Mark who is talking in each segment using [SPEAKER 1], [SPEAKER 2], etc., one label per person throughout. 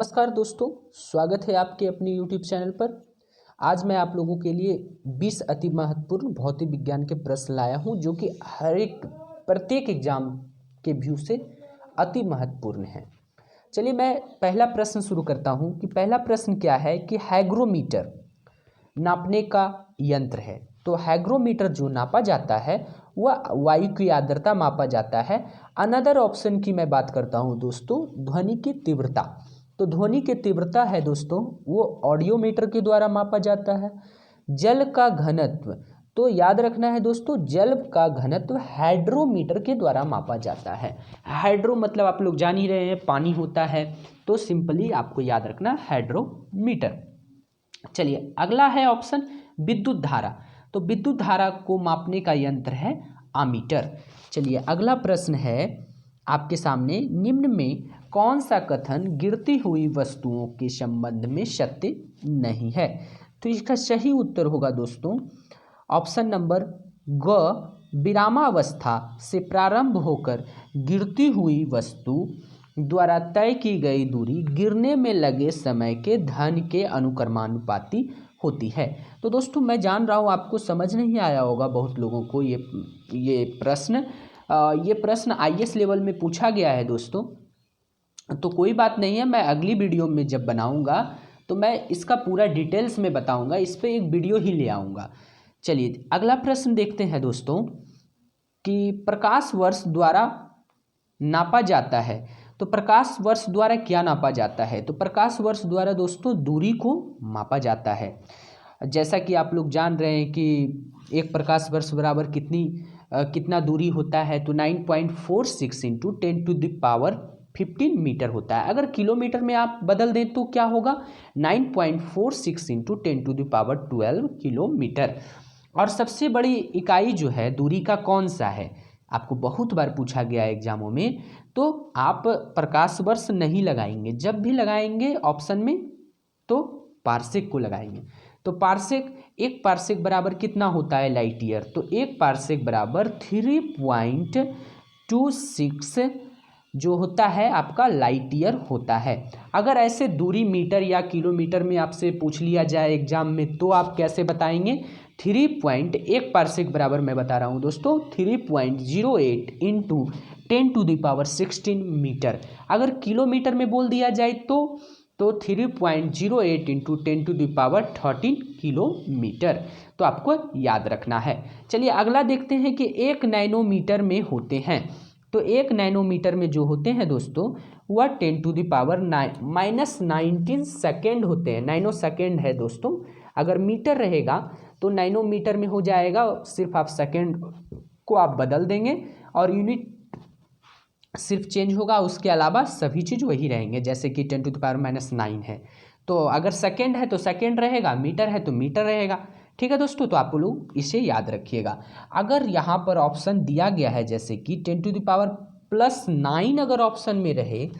[SPEAKER 1] नमस्कार दोस्तों, स्वागत है आपके अपने YouTube चैनल पर। आज मैं आप लोगों के लिए 20 अति महत्वपूर्ण भौतिक विज्ञान के प्रश्न लाया हूं, जो कि प्रत्येक एग्जाम के व्यू से अति महत्वपूर्ण है। चलिए मैं पहला प्रश्न शुरू करता हूं कि पहला प्रश्न क्या है कि हाइग्रोमीटर नापने का यंत्र है। तो हाइग्रोमीटर जो नापा जाता है वह वायु की आर्द्रता मापा जाता है। अनदर ऑप्शन की मैं बात करता हूं दोस्तों, ध्वनि की तीव्रता। तो ध्वनि की तीव्रता है दोस्तों, वो ऑडियोमीटर के द्वारा मापा जाता है। जल का घनत्व, तो याद रखना है दोस्तों, जल का घनत्व हाइड्रोमीटर के द्वारा मापा जाता है। हाइड्रो मतलब आप लोग जान ही रहे हैं, पानी होता है। तो सिंपली आपको याद रखना हाइड्रोमीटर। चलिए अगला है ऑप्शन विद्युत धारा। तो विद्युत धारा को मापने का यंत्र है आमीटर। चलिए अगला प्रश्न है आपके सामने, निम्न में कौन सा कथन गिरती हुई वस्तुओं के संबंध में सत्य नहीं है? तो इसका सही उत्तर होगा दोस्तों ऑप्शन नंबर ग, विरामावस्था से प्रारंभ होकर गिरती हुई वस्तु द्वारा तय की गई दूरी गिरने में लगे समय के धन के अनुक्रमानुपाती होती है। तो दोस्तों मैं जान रहा हूँ आपको समझ नहीं आया होगा बहुत लोगों को ये प्रश्न आईएएस लेवल में पूछा गया है दोस्तों। तो कोई बात नहीं है, मैं अगली वीडियो में जब बनाऊंगा तो मैं इसका पूरा डिटेल्स में बताऊंगा, इस पे एक वीडियो ही ले आऊँगा। चलिए अगला प्रश्न देखते हैं दोस्तों कि प्रकाश वर्ष द्वारा नापा जाता है। तो प्रकाश वर्ष द्वारा क्या नापा जाता है? तो प्रकाश वर्ष द्वारा दोस्तों दूरी को मापा जाता है। जैसा कि आप लोग जान रहे हैं कि एक प्रकाश वर्ष बराबर कितना दूरी होता है, तो 9.46 इंटू 10⁻15 मीटर होता है। अगर किलोमीटर में आप बदल दें तो क्या होगा, 9.46 इंटू 10⁻12 किलोमीटर। और सबसे बड़ी इकाई जो है दूरी का कौन सा है, आपको बहुत बार पूछा गया है एग्जामों में। तो आप प्रकाश वर्ष नहीं लगाएंगे, जब भी लगाएंगे ऑप्शन में तो पारसेक को लगाएंगे। तो एक पारसेक बराबर कितना होता है लाइट ईयर? तो एक पारसेक बराबर 3.26 जो होता है आपका लाइट ईयर होता है। अगर ऐसे दूरी मीटर या किलोमीटर में आपसे पूछ लिया जाए एग्जाम में तो आप कैसे बताएंगे? 1 पारसेक बराबर मैं बता रहा हूँ दोस्तों 3.08 इंटू 10⁻16 मीटर। अगर किलोमीटर में बोल दिया जाए तो 3.08 इंटू 10⁻13 किलोमीटर। तो आपको याद रखना है। चलिए अगला देखते हैं कि 1 नैनोमीटर में होते हैं। तो 1 नैनोमीटर में जो होते हैं दोस्तों वह 10⁻⁻19 सेकेंड होते हैं। नैनो सेकेंड है दोस्तों, अगर मीटर रहेगा तो नैनोमीटर में हो जाएगा। सिर्फ आप सेकेंड को आप बदल देंगे और यूनिट सिर्फ चेंज होगा, उसके अलावा सभी चीज़ वही रहेंगे। जैसे कि 10⁻⁹ है, तो अगर सेकेंड है तो सेकेंड रहेगा, मीटर है तो मीटर रहेगा। ठीक है दोस्तों, तो आप लोग इसे याद रखिएगा। अगर यहाँ पर ऑप्शन दिया गया है जैसे कि 10⁻+9 अगर ऑप्शन में रहे,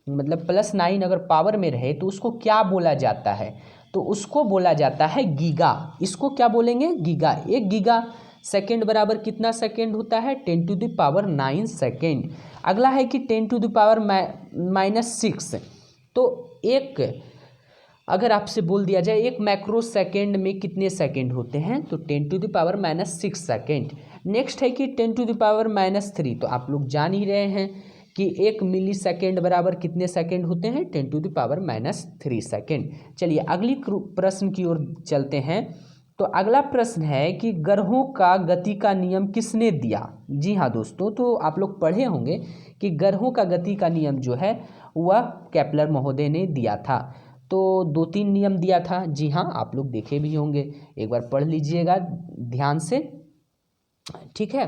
[SPEAKER 1] मतलब +9 अगर पावर में रहे, तो उसको क्या बोला जाता है? तो उसको बोला जाता है गीगा। इसको क्या बोलेंगे? गीगा। 1 गीगा सेकेंड बराबर कितना सेकेंड होता है? 10⁻9 सेकेंड। अगला है कि 10⁻⁻6। तो एक अगर आपसे बोल दिया जाए 1 माइक्रो सेकेंड में कितने सेकेंड होते हैं? तो 10⁻6 सेकेंड। नेक्स्ट है कि 10⁻3। तो आप लोग जान ही रहे हैं कि 1 मिली सेकेंड बराबर कितने सेकेंड होते हैं? 10⁻3 सेकेंड। चलिए अगली प्रश्न की ओर चलते हैं। तो अगला प्रश्न है कि ग्रहों का गति का नियम किसने दिया? जी हाँ दोस्तों, तो आप लोग पढ़े होंगे कि ग्रहों का गति का नियम जो है वह केपलर महोदय ने दिया था। तो 2-3 नियम दिया था। जी हाँ, आप लोग देखे भी होंगे, एक बार पढ़ लीजिएगा ध्यान से। ठीक है,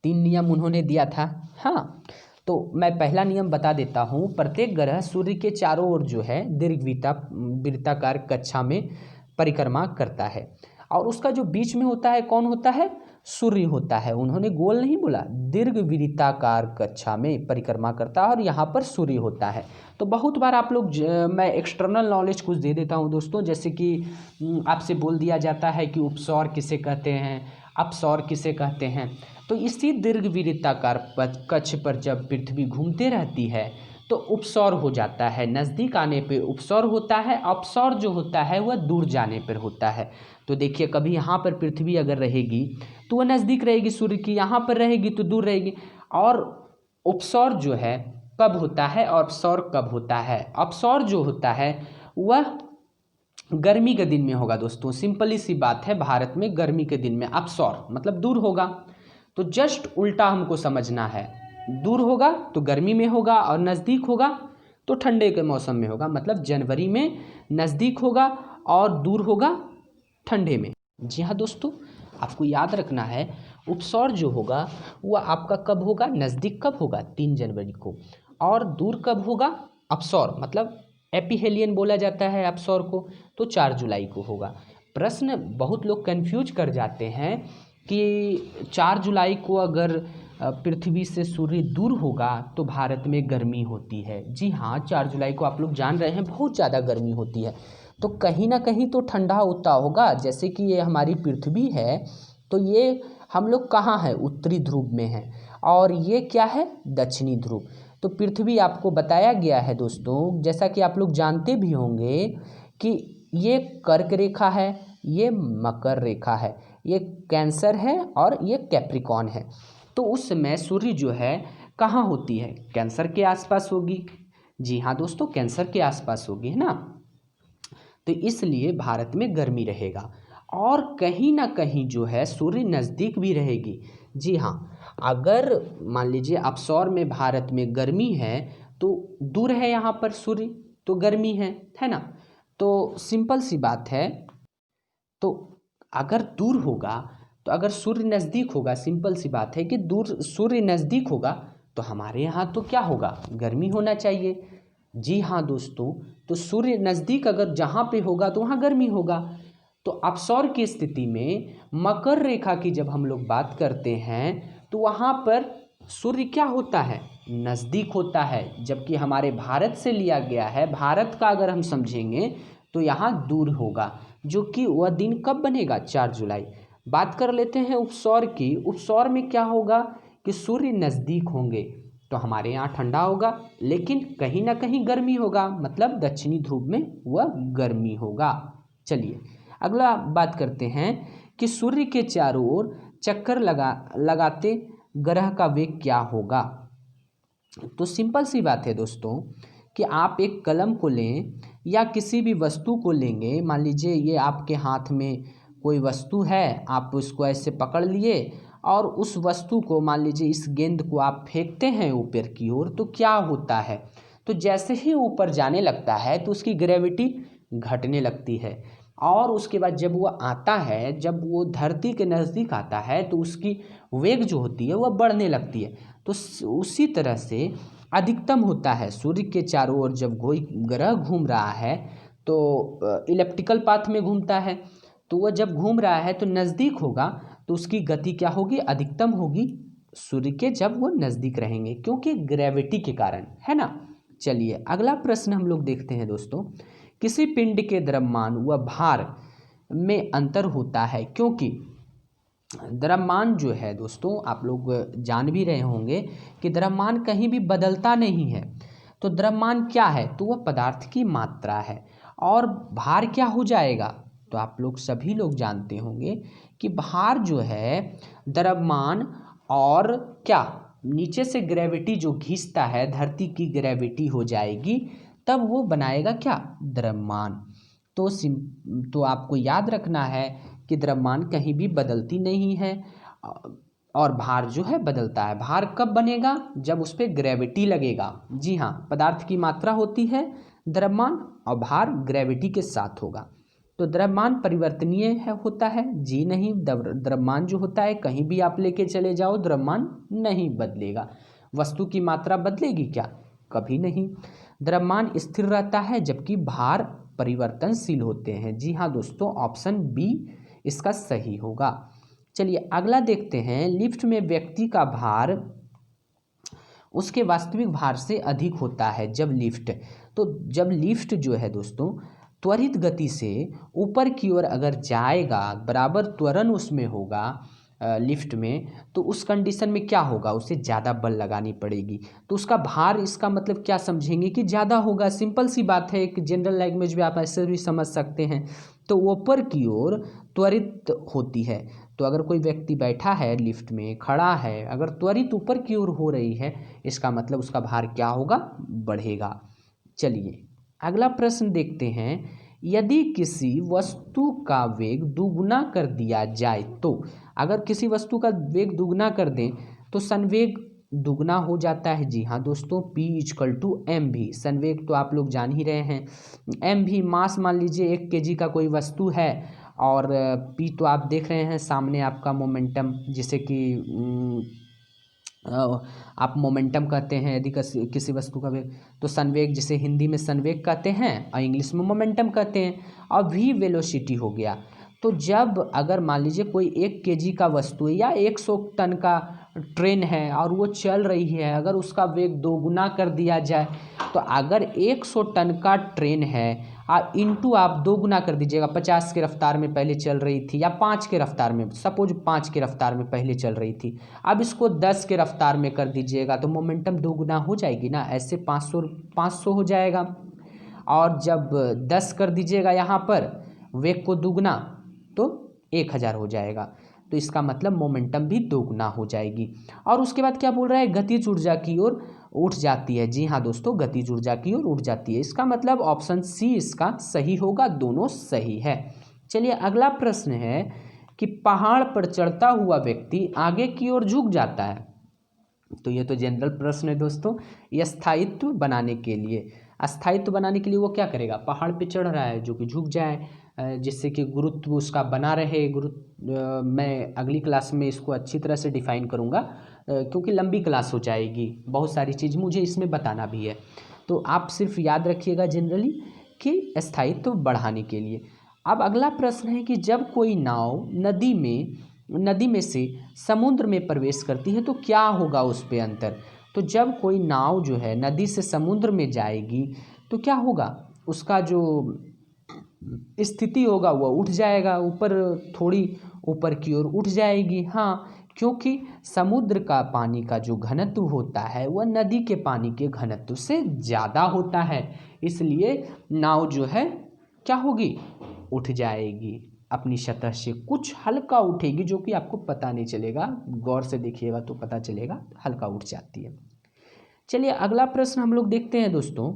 [SPEAKER 1] 3 नियम उन्होंने दिया था। हाँ, तो मैं पहला नियम बता देता हूँ। प्रत्येक ग्रह सूर्य के चारों ओर जो है वृत्ताकार कक्षा में परिक्रमा करता है, और उसका जो बीच में होता है कौन होता है? सूर्य होता है। उन्होंने गोल नहीं बोला, दीर्घवृत्ताकार कक्षा में परिक्रमा करता है और यहाँ पर सूर्य होता है। तो बहुत बार आप लोग मैं एक्सटर्नल नॉलेज कुछ दे देता हूँ दोस्तों, जैसे कि आपसे बोल दिया जाता है कि उपसौर किसे कहते हैं, अपसौर किसे कहते हैं। तो इसी दीर्घवृत्ताकार कक्ष पर जब पृथ्वी घूमते रहती है तो उपसौर हो जाता है। नज़दीक आने पे उपसौर होता है, अपसौर जो होता है वह दूर जाने पर होता है। तो देखिए, कभी यहाँ पर पृथ्वी अगर रहेगी तो वह नज़दीक रहेगी सूर्य की, यहाँ पर रहेगी तो दूर रहेगी। और उपसौर जो है कब होता है और अपसौर कब होता है? अपसौर जो होता है वह गर्मी के दिन में होगा दोस्तों। सिंपली सी बात है, भारत में गर्मी के दिन में अपसौर मतलब दूर होगा। तो जस्ट उल्टा हमको समझना है, दूर होगा तो गर्मी में होगा और नज़दीक होगा तो ठंडे के मौसम में होगा। मतलब जनवरी में नज़दीक होगा और दूर होगा ठंडे में। जी हाँ दोस्तों, आपको याद रखना है उपसौर जो होगा वह आपका कब होगा, नज़दीक कब होगा 3 जनवरी को, और दूर कब होगा अपसौर मतलब एपिहेलियन बोला जाता है अपसौर को, तो 4 जुलाई को होगा। प्रश्न बहुत लोग कंफ्यूज कर जाते हैं कि 4 जुलाई को अगर पृथ्वी से सूर्य दूर होगा तो भारत में गर्मी होती है। जी हाँ, 4 जुलाई को आप लोग जान रहे हैं बहुत ज़्यादा गर्मी होती है। तो कहीं ना कहीं तो ठंडा होता होगा। जैसे कि ये हमारी पृथ्वी है तो ये हम लोग कहाँ है, उत्तरी ध्रुव में है, और ये क्या है, दक्षिणी ध्रुव। तो पृथ्वी आपको बताया गया है दोस्तों, जैसा कि आप लोग जानते भी होंगे कि ये कर्क रेखा है, ये मकर रेखा है, ये कैंसर है और ये कैप्रिकॉन है। तो उस समय सूर्य जो है कहाँ होती है, कैंसर के आसपास होगी। जी हाँ दोस्तों, कैंसर के आसपास होगी, है ना। तो इसलिए भारत में गर्मी रहेगा और कहीं ना कहीं जो है सूर्य नज़दीक भी रहेगी। जी हाँ, अगर मान लीजिए अपसौर में भारत में गर्मी है तो दूर है यहाँ पर सूर्य तो गर्मी है ना। तो सिंपल सी बात है। तो अगर दूर होगा तो अगर सूर्य नज़दीक होगा, सिंपल सी बात है कि दूर सूर्य नज़दीक होगा तो हमारे यहाँ तो क्या होगा, गर्मी होना चाहिए। जी हाँ दोस्तों, तो सूर्य नज़दीक अगर जहाँ पे होगा तो वहाँ गर्मी होगा। तो अपसौर की स्थिति में मकर रेखा की जब हम लोग बात करते हैं तो वहाँ पर सूर्य क्या होता है, नज़दीक होता है। जबकि हमारे भारत से लिया गया है, भारत का अगर हम समझेंगे तो यहाँ दूर होगा, जो कि वह दिन कब बनेगा, 4 जुलाई। बात कर लेते हैं उपसौर की। उपसौर में क्या होगा कि सूर्य नज़दीक होंगे तो हमारे यहाँ ठंडा होगा, लेकिन कहीं ना कहीं गर्मी होगा, मतलब दक्षिणी ध्रुव में वह गर्मी होगा। चलिए अगला बात करते हैं कि सूर्य के चारों ओर चक्कर लगाते ग्रह का वेग क्या होगा। तो सिंपल सी बात है दोस्तों कि आप एक कलम को लें या किसी भी वस्तु को लेंगे। मान लीजिए ये आपके हाथ में कोई वस्तु है, आप उसको ऐसे पकड़ लिए और उस वस्तु को, मान लीजिए इस गेंद को आप फेंकते हैं ऊपर की ओर, तो क्या होता है, तो जैसे ही ऊपर जाने लगता है तो उसकी ग्रेविटी घटने लगती है, और उसके बाद जब वो आता है, जब वो धरती के नज़दीक आता है तो उसकी वेग जो होती है वह बढ़ने लगती है। तो उसी तरह से अधिकतम होता है, सूर्य के चारों ओर जब कोई ग्रह घूम रहा है तो इलिप्टिकल पाथ में घूमता है, तो वह जब घूम रहा है तो नज़दीक होगा तो उसकी गति क्या होगी, अधिकतम होगी सूर्य के, जब वो नज़दीक रहेंगे, क्योंकि ग्रेविटी के कारण, है ना। चलिए अगला प्रश्न हम लोग देखते हैं दोस्तों। किसी पिंड के द्रव्यमान व भार में अंतर होता है, क्योंकि द्रव्यमान जो है दोस्तों, आप लोग जान भी रहे होंगे कि द्रव्यमान कहीं भी बदलता नहीं है। तो द्रव्यमान क्या है, तो वह पदार्थ की मात्रा है। और भार क्या हो जाएगा, तो आप लोग सभी लोग जानते होंगे कि भार जो है द्रव्यमान और क्या, नीचे से ग्रेविटी जो खींचता है, धरती की ग्रेविटी हो जाएगी, तब वो बनाएगा क्या, द्रव्यमान। तो आपको याद रखना है कि द्रव्यमान कहीं भी बदलती नहीं है और भार जो है बदलता है। भार कब बनेगा, जब उस पर ग्रेविटी लगेगा। जी हाँ, पदार्थ की मात्रा होती है द्रव्यमान और भार ग्रेविटी के साथ होगा। तो द्रव्यमान परिवर्तनीय होता है, जी नहीं, द्रव्यमान जो होता है कहीं भी आप लेके चले जाओ द्रव्यमान नहीं बदलेगा। वस्तु की मात्रा बदलेगी क्या, कभी नहीं। द्रव्यमान स्थिर रहता है जबकि भार परिवर्तनशील होते हैं। जी हाँ दोस्तों, ऑप्शन बी इसका सही होगा। चलिए अगला देखते हैं। लिफ्ट में व्यक्ति का भार उसके वास्तविक भार से अधिक होता है जब लिफ्ट जो है दोस्तों त्वरित गति से ऊपर की ओर अगर जाएगा, बराबर त्वरण उसमें होगा, लिफ्ट में, तो उस कंडीशन में क्या होगा, उसे ज़्यादा बल लगानी पड़ेगी। तो उसका भार, इसका मतलब क्या समझेंगे कि ज़्यादा होगा। सिंपल सी बात है, एक जनरल लैंग्वेज में आप ऐसे भी समझ सकते हैं। तो ऊपर की ओर त्वरित होती है। तो अगर कोई व्यक्ति बैठा है लिफ्ट में, खड़ा है, अगर त्वरित ऊपर की ओर हो रही है, इसका मतलब उसका भार क्या होगा, बढ़ेगा। चलिए अगला प्रश्न देखते हैं। यदि किसी वस्तु का वेग दुगुना कर दिया जाए तो, अगर किसी वस्तु का वेग दुगुना कर दें तो संवेग दुगना हो जाता है। जी हाँ दोस्तों, P=mv। संवेग तो आप लोग जान ही रहे हैं। mv मास, मान लीजिए 1 kg का कोई वस्तु है, और p तो आप देख रहे हैं सामने आपका मोमेंटम, जिसे कि आप मोमेंटम कहते हैं यदि किसी वस्तु का वेग। तो संवेग, जिसे हिंदी में संवेग कहते हैं और इंग्लिश में मोमेंटम कहते हैं। और v वेलोसिटी हो गया। तो जब अगर मान लीजिए कोई 1 kg का वस्तु है या 100 टन का ट्रेन है और वो चल रही है, अगर उसका वेग दोगुना कर दिया जाए, तो अगर 100 टन का ट्रेन है इंटू आप दोगुना कर दीजिएगा, 50 के रफ्तार में पहले चल रही थी या 5 के रफ्तार में, सपोज 5 के रफ्तार में पहले चल रही थी, अब इसको 10 के रफ्तार में कर दीजिएगा, तो मोमेंटम दोगुना हो जाएगी ना। ऐसे 500 हो जाएगा। और जब 10 कर दीजिएगा यहाँ पर वेग को दुगना, तो 1000 हो जाएगा। तो इसका मतलब मोमेंटम भी दोगुना हो जाएगी। और उसके बाद क्या बोल रहा है, गतिज ऊर्जा की ओर उठ जाती है। जी हाँ दोस्तों, गतिज ऊर्जा की ओर उठ जाती है। इसका मतलब ऑप्शन सी इसका सही होगा, दोनों सही है। चलिए अगला प्रश्न है कि पहाड़ पर चढ़ता हुआ व्यक्ति आगे की ओर झुक जाता है। तो ये तो जनरल प्रश्न है दोस्तों। ये स्थायित्व बनाने के लिए, अस्थायित्व बनाने के लिए वो क्या करेगा, पहाड़ पे चढ़ रहा है जो कि झुक जाए, जिससे कि गुरुत्व उसका बना रहे। मैं अगली क्लास में इसको अच्छी तरह से डिफाइन करूँगा, क्योंकि लंबी क्लास हो जाएगी, बहुत सारी चीज़ मुझे इसमें बताना भी है। तो आप सिर्फ याद रखिएगा जनरली कि स्थायित्व बढ़ाने के लिए। अब अगला प्रश्न है कि जब कोई नाव नदी में से समुद्र में प्रवेश करती है तो क्या होगा उस पे अंतर। तो जब कोई नाव जो है नदी से समुद्र में जाएगी तो क्या होगा, उसका जो स्थिति होगा वह उठ जाएगा, ऊपर, थोड़ी ऊपर की ओर उठ जाएगी। हाँ, क्योंकि समुद्र का पानी का जो घनत्व होता है वह नदी के पानी के घनत्व से ज़्यादा होता है, इसलिए नाव जो है क्या होगी, उठ जाएगी, अपनी सतह से कुछ हल्का उठेगी, जो कि आपको पता नहीं चलेगा, गौर से देखिएगा तो पता चलेगा, हल्का उठ जाती है। चलिए अगला प्रश्न हम लोग देखते हैं दोस्तों,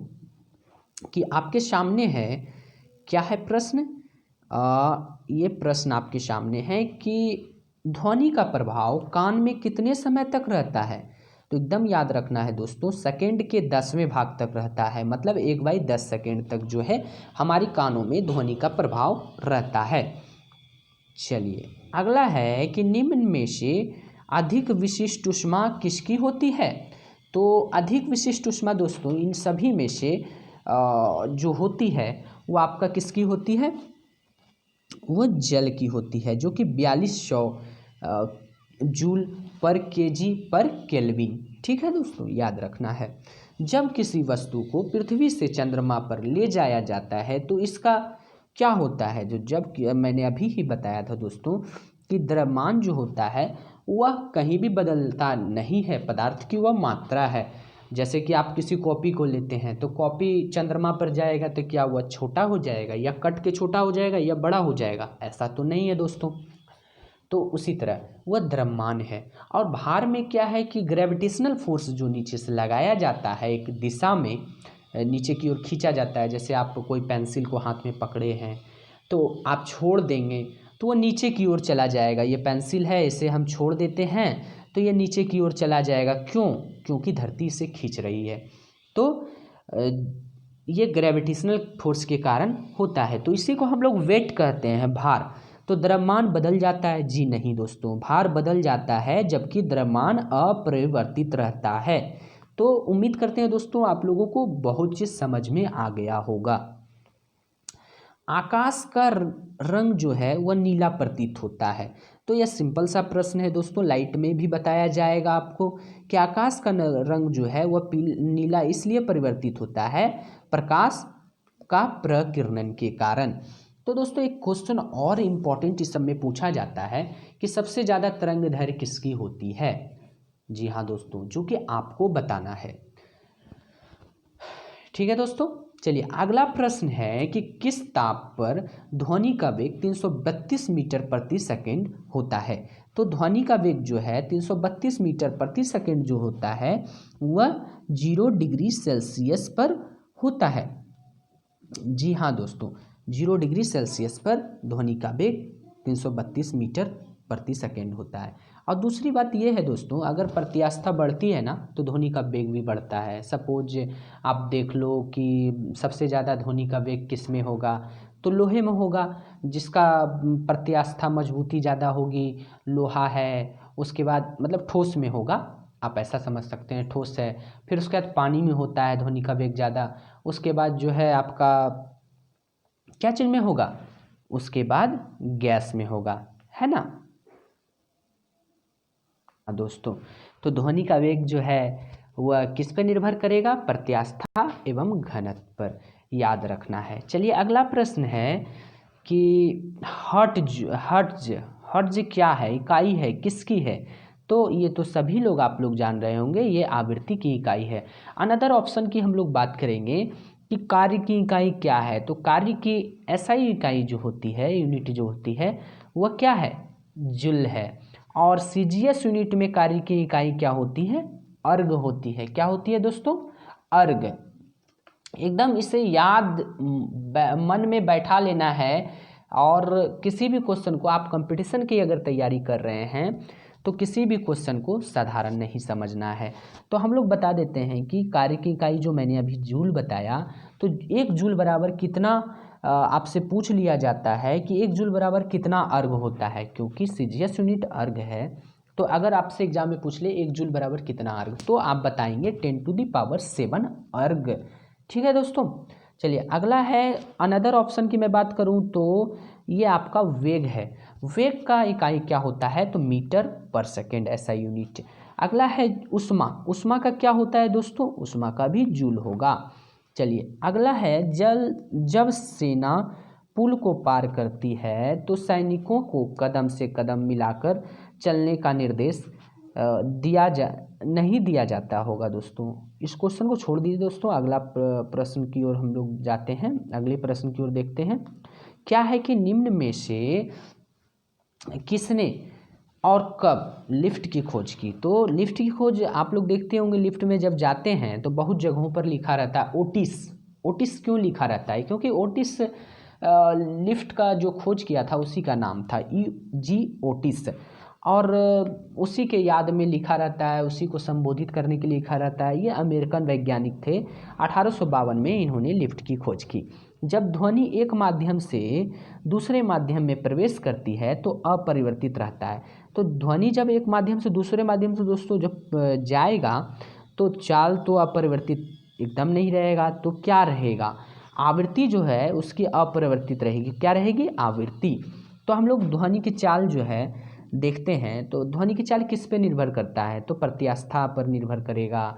[SPEAKER 1] कि आपके सामने है, क्या है प्रश्न, ये प्रश्न आपके सामने है कि ध्वनि का प्रभाव कान में कितने समय तक रहता है। तो एकदम याद रखना है दोस्तों, सेकंड के 10वें भाग तक रहता है, मतलब 1/10 सेकंड तक जो है हमारी कानों में ध्वनि का प्रभाव रहता है। चलिए अगला है कि निम्न में से अधिक विशिष्ट ऊष्मा किसकी होती है। तो अधिक विशिष्ट ऊष्मा दोस्तों इन सभी में से जो होती है वो आपका किसकी होती है, वो जल की होती है, जो कि 4200 जूल पर केजी पर केल्विन। ठीक है दोस्तों, याद रखना है। जब किसी वस्तु को पृथ्वी से चंद्रमा पर ले जाया जाता है तो इसका क्या होता है, जो जब मैंने अभी ही बताया था दोस्तों कि द्रव्यमान जो होता है वह कहीं भी बदलता नहीं है, पदार्थ की वह मात्रा है। जैसे कि आप किसी कॉपी को लेते हैं तो कॉपी चंद्रमा पर जाएगा तो क्या वह छोटा हो जाएगा, या कट के छोटा हो जाएगा, या बड़ा हो जाएगा, ऐसा तो नहीं है दोस्तों। तो उसी तरह वह द्रव्यमान है। और भार में क्या है कि ग्रेविटेशनल फोर्स जो नीचे से लगाया जाता है, एक दिशा में नीचे की ओर खींचा जाता है। जैसे आप कोई पेंसिल को हाथ में पकड़े हैं तो आप छोड़ देंगे तो वो नीचे की ओर चला जाएगा। ये पेंसिल है, इसे हम छोड़ देते हैं तो ये नीचे की ओर चला जाएगा। क्यों, क्योंकि धरती इसे खींच रही है। तो ये ग्रेविटेशनल फोर्स के कारण होता है। तो इसी को हम लोग वेट कहते हैं, भार। तो द्रव्यमान बदल जाता है, जी नहीं दोस्तों, भार बदल जाता है जबकि द्रव्यमान अपरिवर्तित रहता है। तो उम्मीद करते हैं दोस्तों आप लोगों को बहुत चीज़ समझ में आ गया होगा। आकाश का रंग जो है वह नीला प्रतीत होता है। तो यह सिंपल सा प्रश्न है दोस्तों, लाइट में भी बताया जाएगा आपको कि आकाश का रंग जो है वह नीला इसलिए परिवर्तित होता है प्रकाश का प्रकिरणन के कारण। तो दोस्तों एक क्वेश्चन और इम्पॉर्टेंट इस सब में पूछा जाता है कि सबसे ज़्यादा तरंग दैर्घ्य किसकी होती है। जी हाँ दोस्तों, जो कि आपको बताना है। ठीक है दोस्तों, चलिए अगला प्रश्न है कि किस ताप पर ध्वनि का वेग 332 मीटर प्रति सेकंड होता है। तो ध्वनि का वेग जो है 332 मीटर प्रति सेकंड जो होता है वह 0 डिग्री सेल्सियस पर होता है। जी हाँ दोस्तों, 0 डिग्री सेल्सियस पर ध्वनि का वेग 332 मीटर प्रति सेकंड होता है। और दूसरी बात यह है दोस्तों, अगर प्रत्यास्था बढ़ती है ना तो ध्वनि का वेग भी बढ़ता है। सपोज आप देख लो कि सबसे ज़्यादा ध्वनि का वेग किस में होगा, तो लोहे में होगा, जिसका प्रत्यास्था मजबूती ज़्यादा होगी, लोहा है। उसके बाद मतलब ठोस में होगा, आप ऐसा समझ सकते हैं, ठोस है। फिर उसके बाद पानी में होता है ध्वनि का वेग ज़्यादा। उसके बाद जो है आपका क्या चीज़ में होगा, उसके बाद गैस में होगा, है ना दोस्तों। तो ध्वनि का वेग जो है वह किस पर निर्भर करेगा, प्रत्यास्था एवं घनत्व पर, याद रखना है। चलिए अगला प्रश्न है कि हर्ट्ज क्या है, इकाई है, किसकी है। तो ये तो सभी लोग आप लोग जान रहे होंगे, ये आवृत्ति की इकाई है। अनदर ऑप्शन की हम लोग बात करेंगे कि कार्य की इकाई क्या है। तो कार्य की एसआई इकाई जो होती है, यूनिट जो होती है वह क्या है, जूल है। और सीजीएस यूनिट में कार्य की इकाई क्या होती है, अर्ग होती है। क्या होती है दोस्तों, अर्ग। एकदम इसे याद मन में बैठा लेना है। और किसी भी क्वेश्चन को आप कंपटीशन की अगर तैयारी कर रहे हैं तो किसी भी क्वेश्चन को साधारण नहीं समझना है। तो हम लोग बता देते हैं कि कार्य की इकाई जो मैंने अभी जूल बताया, तो 1 जूल बराबर कितना, आपसे पूछ लिया जाता है कि 1 जूल बराबर कितना अर्ग होता है, क्योंकि सीजीएस यूनिट अर्ग है। तो अगर आपसे एग्जाम में पूछ ले 1 जूल बराबर कितना अर्ग, तो आप बताएंगे 10⁻7 अर्ग। ठीक है दोस्तों, चलिए अगला है अनदर ऑप्शन की मैं बात करूं तो ये आपका वेग है। वेग का इकाई क्या होता है, तो मीटर पर सेकेंड ऐसा यूनिट। अगला है उष्मा। उष्मा का क्या होता है दोस्तों, उष्मा का भी जूल होगा। चलिए अगला है जब सेना पुल को पार करती है तो सैनिकों को कदम से कदम मिलाकर चलने का निर्देश नहीं दिया जाता होगा। दोस्तों इस क्वेश्चन को छोड़ दीजिए दोस्तों, अगला प्रश्न की ओर हम लोग जाते हैं, अगले प्रश्न की ओर देखते हैं। क्या है कि निम्न में से किसने और कब लिफ्ट की खोज की। तो लिफ्ट की खोज आप लोग देखते होंगे, लिफ्ट में जब जाते हैं तो बहुत जगहों पर लिखा रहता है ओटिस। ओटिस क्यों लिखा रहता है, क्योंकि ओटिस लिफ्ट का जो खोज किया था उसी का नाम था, जी ओटिस। और उसी के याद में लिखा रहता है, उसी को संबोधित करने के लिए लिखा रहता है। ये अमेरिकन वैज्ञानिक थे। 1852 में इन्होंने लिफ्ट की खोज की। जब ध्वनि एक माध्यम से दूसरे माध्यम में प्रवेश करती है तो अपरिवर्तित रहता है। तो ध्वनि जब एक माध्यम से दूसरे माध्यम से दोस्तों जब जाएगा तो चाल तो अपरिवर्तित एकदम नहीं रहेगा, तो क्या रहेगा, आवृत्ति जो है उसकी अपरिवर्तित रहेगी। क्या रहेगी, आवृत्ति। तो हम लोग ध्वनि की चाल जो है देखते हैं, तो ध्वनि की चाल किस पे निर्भर करता है, तो प्रत्यास्था पर निर्भर करेगा,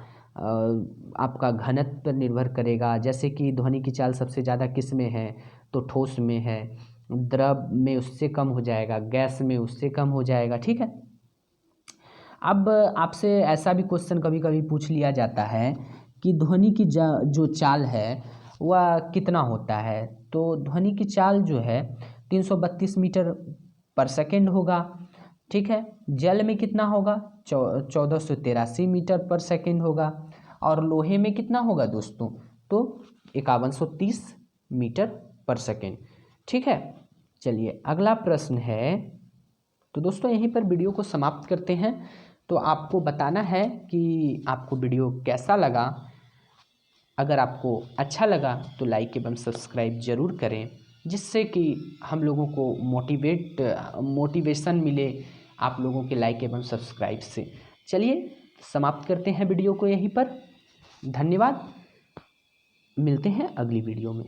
[SPEAKER 1] आपका घनत्व पर निर्भर करेगा। जैसे कि ध्वनि की चाल सबसे ज़्यादा किस में है, तो ठोस में है, द्रव में उससे कम हो जाएगा, गैस में उससे कम हो जाएगा। ठीक है, अब आपसे ऐसा भी क्वेश्चन कभी कभी पूछ लिया जाता है कि ध्वनि की जो चाल है वह कितना होता है। तो ध्वनि की चाल जो है 332 मीटर पर सेकेंड होगा। ठीक है, जल में कितना होगा, 1483 मीटर पर सेकेंड होगा। और लोहे में कितना होगा दोस्तों, तो 5130 मीटर पर सेकेंड। ठीक है, चलिए अगला प्रश्न है। तो दोस्तों यहीं पर वीडियो को समाप्त करते हैं। तो आपको बताना है कि आपको वीडियो कैसा लगा। अगर आपको अच्छा लगा तो लाइक एवं सब्सक्राइब ज़रूर करें, जिससे कि हम लोगों को मोटिवेशन मिले आप लोगों के लाइक एवं सब्सक्राइब से। चलिए समाप्त करते हैं वीडियो को यहीं पर। धन्यवाद, मिलते हैं अगली वीडियो में।